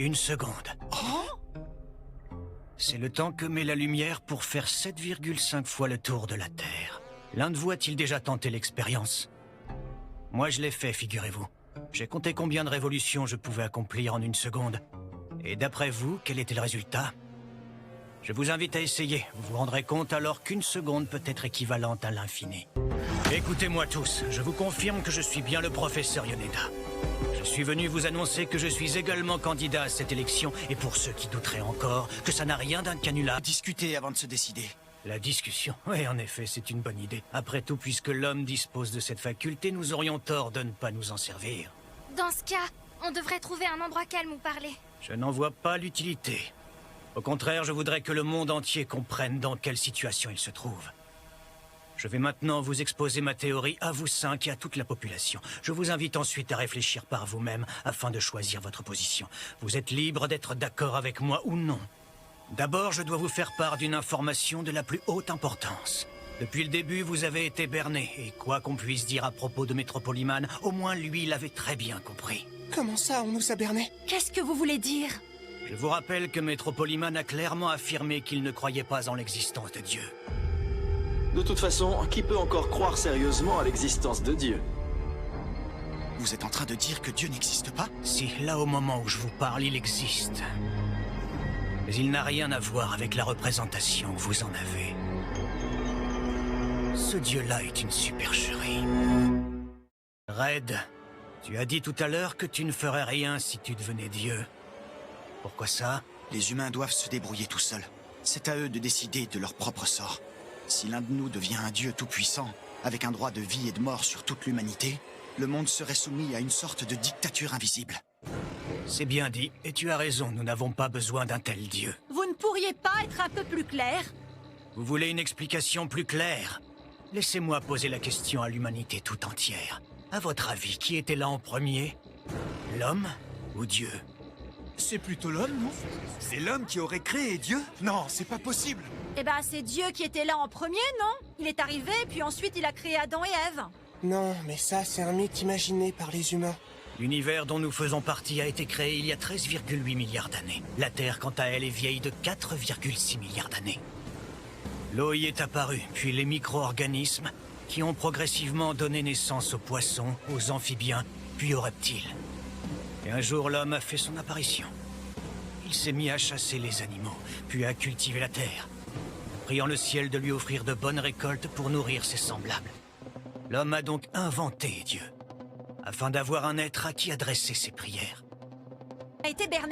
1 seconde. Oh! C'est le temps que met la lumière pour faire 7,5 fois le tour de la Terre. L'un de vous a-t-il déjà tenté l'expérience? Moi, je l'ai fait, figurez-vous. J'ai compté combien de révolutions je pouvais accomplir en 1 seconde. Et d'après vous, quel était le résultat? Je vous invite à essayer. Vous vous rendrez compte alors qu'1 seconde peut être équivalente à l'infini. Écoutez-moi tous, je vous confirme que je suis bien le professeur Yoneda. Je suis venu vous annoncer que je suis également candidat à cette élection, et pour ceux qui douteraient encore, que ça n'a rien d'un canular. Discuter avant de se décider. La discussion, oui, en effet, c'est une bonne idée. Après tout, puisque l'homme dispose de cette faculté, nous aurions tort de ne pas nous en servir. Dans ce cas, on devrait trouver un endroit calme où parler. Je n'en vois pas l'utilité. Au contraire, je voudrais que le monde entier comprenne dans quelle situation il se trouve. Je vais maintenant vous exposer ma théorie à vous 5 et à toute la population. Je vous invite ensuite à réfléchir par vous-même afin de choisir votre position. Vous êtes libre d'être d'accord avec moi ou non. D'abord, je dois vous faire part d'une information de la plus haute importance. Depuis le début, vous avez été berné, et quoi qu'on puisse dire à propos de Métropoliman, au moins lui l'avait très bien compris. Comment ça, on nous a bernés? Qu'est-ce que vous voulez dire? Je vous rappelle que Métropoliman a clairement affirmé qu'il ne croyait pas en l'existence de Dieu. De toute façon, qui peut encore croire sérieusement à l'existence de Dieu? Vous êtes en train de dire que Dieu n'existe pas? Si, là au moment où je vous parle, il existe. Mais il n'a rien à voir avec la représentation que vous en avez. Ce Dieu-là est une supercherie. Red, tu as dit tout à l'heure que tu ne ferais rien si tu devenais Dieu. Pourquoi ça? Les humains doivent se débrouiller tout seuls. C'est à eux de décider de leur propre sort. Si l'un de nous devient un dieu tout-puissant, avec un droit de vie et de mort sur toute l'humanité, le monde serait soumis à une sorte de dictature invisible. C'est bien dit, et tu as raison, nous n'avons pas besoin d'un tel dieu. Vous ne pourriez pas être un peu plus clair? Vous voulez une explication plus claire? Laissez-moi poser la question à l'humanité tout entière. À votre avis, qui était là en premier? L'homme ou Dieu? C'est plutôt l'homme, non? C'est l'homme qui aurait créé Dieu? Non, c'est pas possible. Eh ben, c'est Dieu qui était là en premier, non? Il est arrivé, puis ensuite il a créé Adam et Ève. Non, mais ça, c'est un mythe imaginé par les humains. L'univers dont nous faisons partie a été créé il y a 13,8 milliards d'années. La Terre, quant à elle, est vieille de 4,6 milliards d'années. L'eau y est apparue, puis les micro-organismes qui ont progressivement donné naissance aux poissons, aux amphibiens, puis aux reptiles. Et un jour, l'homme a fait son apparition. Il s'est mis à chasser les animaux, puis à cultiver la terre, priant le ciel de lui offrir de bonnes récoltes pour nourrir ses semblables. L'homme a donc inventé Dieu, afin d'avoir un être à qui adresser ses prières. A été berné.